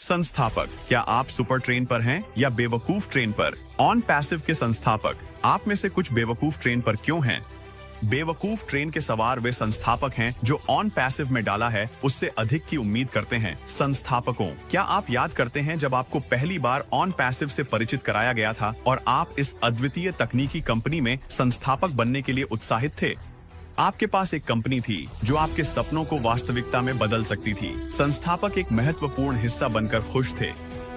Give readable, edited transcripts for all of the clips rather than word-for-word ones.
संस्थापक, क्या आप सुपर ट्रेन पर हैं या बेवकूफ ट्रेन पर? ऑन पैसिव के संस्थापक, आप में से कुछ बेवकूफ ट्रेन पर क्यों हैं? बेवकूफ ट्रेन के सवार वे संस्थापक हैं जो ऑन पैसिव में डाला है उससे अधिक की उम्मीद करते हैं। संस्थापकों, क्या आप याद करते हैं जब आपको पहली बार ऑन पैसिव से परिचित कराया गया था और आप इस अद्वितीय तकनीकी कंपनी में संस्थापक बनने के लिए उत्साहित थे? आपके पास एक कंपनी थी जो आपके सपनों को वास्तविकता में बदल सकती थी। संस्थापक एक महत्वपूर्ण हिस्सा बनकर खुश थे।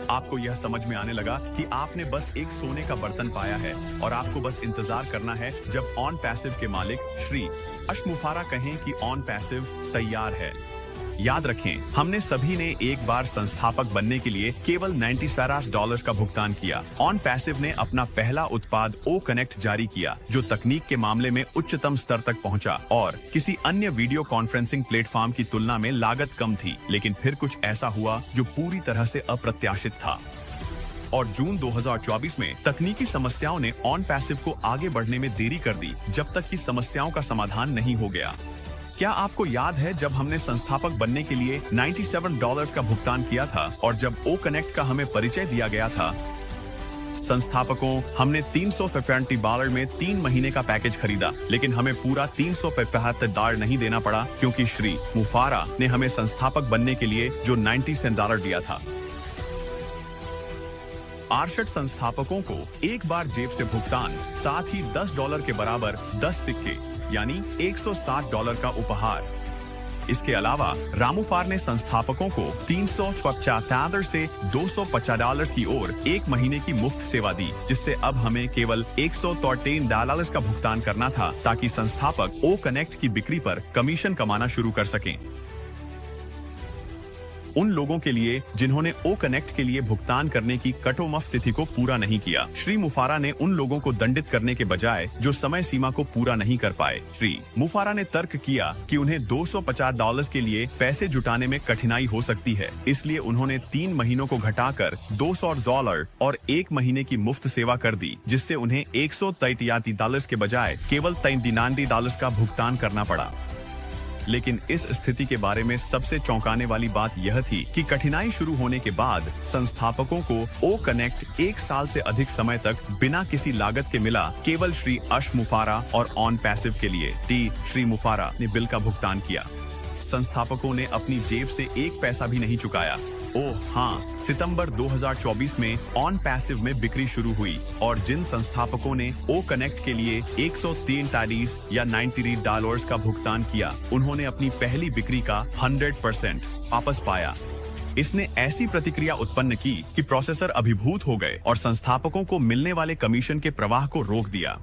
आपको यह समझ में आने लगा कि आपने बस एक सोने का बर्तन पाया है और आपको बस इंतजार करना है जब ऑन पैसिव के मालिक श्री अश मुफारा कहें कि ऑन पैसिव तैयार है। याद रखें, हमने सभी ने एक बार संस्थापक बनने के लिए केवल $90 का भुगतान किया। ऑन पैसिव ने अपना पहला उत्पाद ओ कनेक्ट जारी किया जो तकनीक के मामले में उच्चतम स्तर तक पहुंचा और किसी अन्य वीडियो कॉन्फ्रेंसिंग प्लेटफॉर्म की तुलना में लागत कम थी। लेकिन फिर कुछ ऐसा हुआ जो पूरी तरह से अप्रत्याशित था और जून 2024 में तकनीकी समस्याओं ने ऑन पैसिव को आगे बढ़ने में देरी कर दी जब तक कि समस्याओं का समाधान नहीं हो गया। क्या आपको याद है जब हमने संस्थापक बनने के लिए $97 का भुगतान किया था और जब ओ कनेक्ट का हमें परिचय दिया गया था? संस्थापकों, हमने $350 में 3 महीने का पैकेज खरीदा, लेकिन हमें पूरा $375 नहीं देना पड़ा क्योंकि श्री मुफारा ने हमें संस्थापक बनने के लिए जो $90 दिया था। 68 संस्थापकों को एक बार जेब से भुगतान, साथ ही $10 के बराबर 10 सिक्के यानी $160 का उपहार। इसके अलावा रामुफार ने संस्थापकों को $375 से $250 की ओर 1 महीने की मुफ्त सेवा दी, जिससे अब हमें केवल $113 का भुगतान करना था ताकि संस्थापक ओ कनेक्ट की बिक्री पर कमीशन कमाना शुरू कर सकें। उन लोगों के लिए जिन्होंने ओ कनेक्ट के लिए भुगतान करने की कट ऑफ तिथि को पूरा नहीं किया, श्री मुफारा ने उन लोगों को दंडित करने के बजाय जो समय सीमा को पूरा नहीं कर पाए। श्री मुफारा ने तर्क किया कि उन्हें $250 के लिए पैसे जुटाने में कठिनाई हो सकती है, इसलिए उन्होंने 3 महीनों को घटाकर $200 और 1 महीने की मुफ्त सेवा कर दी, जिससे उन्हें $130 के बजाय केवल $99 का भुगतान करना पड़ा। लेकिन इस स्थिति के बारे में सबसे चौंकाने वाली बात यह थी कि कठिनाई शुरू होने के बाद संस्थापकों को ओ कनेक्ट 1 साल से अधिक समय तक बिना किसी लागत के मिला, केवल श्री अश मुफारा और ऑन पैसिव के लिए श्री मुफारा ने बिल का भुगतान किया। संस्थापकों ने अपनी जेब से 1 पैसा भी नहीं चुकाया। ओह हाँ, सितंबर 2024 में ऑन पैसिव में बिक्री शुरू हुई और जिन संस्थापकों ने ओ कनेक्ट के लिए $143 या $93 का भुगतान किया, उन्होंने अपनी पहली बिक्री का 100% वापस पाया। इसने ऐसी प्रतिक्रिया उत्पन्न की कि प्रोसेसर अभिभूत हो गए और संस्थापकों को मिलने वाले कमीशन के प्रवाह को रोक दिया।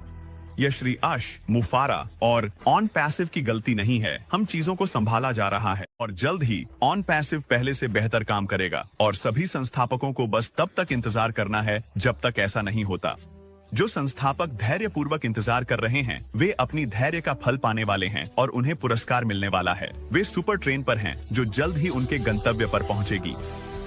यह श्री अश मुफारा और ऑन पैसिव की गलती नहीं है। हम चीजों को संभाला जा रहा है और जल्द ही ऑन पैसिव पहले से बेहतर काम करेगा और सभी संस्थापकों को बस तब तक इंतजार करना है जब तक ऐसा नहीं होता। जो संस्थापक धैर्य पूर्वक इंतजार कर रहे हैं, वे अपनी धैर्य का फल पाने वाले हैं और उन्हें पुरस्कार मिलने वाला है। वे सुपर ट्रेन पर हैं जो जल्द ही उनके गंतव्य पर पहुंचेगी।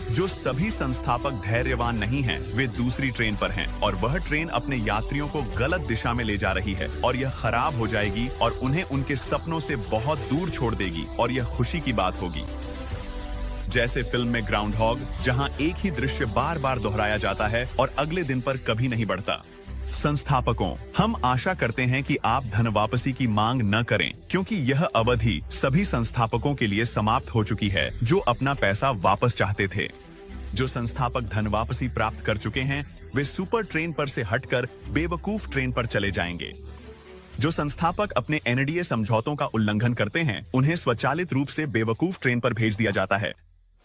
जो सभी संस्थापक धैर्यवान नहीं हैं, वे दूसरी ट्रेन पर हैं और वह ट्रेन अपने यात्रियों को गलत दिशा में ले जा रही है और यह खराब हो जाएगी और उन्हें उनके सपनों से बहुत दूर छोड़ देगी और यह खुशी की बात होगी। जैसे फिल्म में ग्राउंड हॉग, जहां एक ही दृश्य बार बार दोहराया जाता है और अगले दिन पर कभी नहीं बढ़ता। संस्थापकों, हम आशा करते हैं कि आप धन वापसी की मांग न करें, क्योंकि यह अवधि सभी संस्थापकों के लिए समाप्त हो चुकी है जो अपना पैसा वापस चाहते थे। जो संस्थापक धन वापसी प्राप्त कर चुके हैं, वे सुपर ट्रेन पर से हटकर बेवकूफ ट्रेन पर चले जाएंगे। जो संस्थापक अपने NDA समझौतों का उल्लंघन करते हैं, उन्हें स्वचालित रूप से बेवकूफ ट्रेन पर भेज दिया जाता है।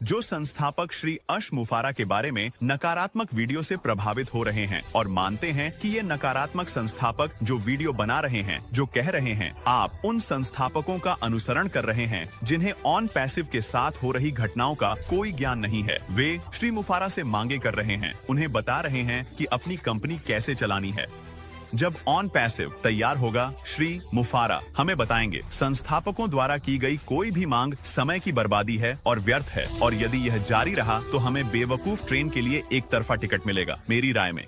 जो संस्थापक श्री अश मुफारा के बारे में नकारात्मक वीडियो से प्रभावित हो रहे हैं और मानते हैं कि ये नकारात्मक संस्थापक जो वीडियो बना रहे हैं, जो कह रहे हैं आप उन संस्थापकों का अनुसरण कर रहे हैं जिन्हें ऑन पैसिव के साथ हो रही घटनाओं का कोई ज्ञान नहीं है, वे श्री मुफारा से मांगे कर रहे हैं, उन्हें बता रहे हैं कि अपनी कंपनी कैसे चलानी है। जब ऑन पैसिव तैयार होगा, श्री मुफारा हमें बताएंगे संस्थापकों द्वारा की गई कोई भी मांग समय की बर्बादी है और व्यर्थ है, और यदि यह जारी रहा तो हमें बेवकूफ ट्रेन के लिए एक तरफा टिकट मिलेगा। मेरी राय में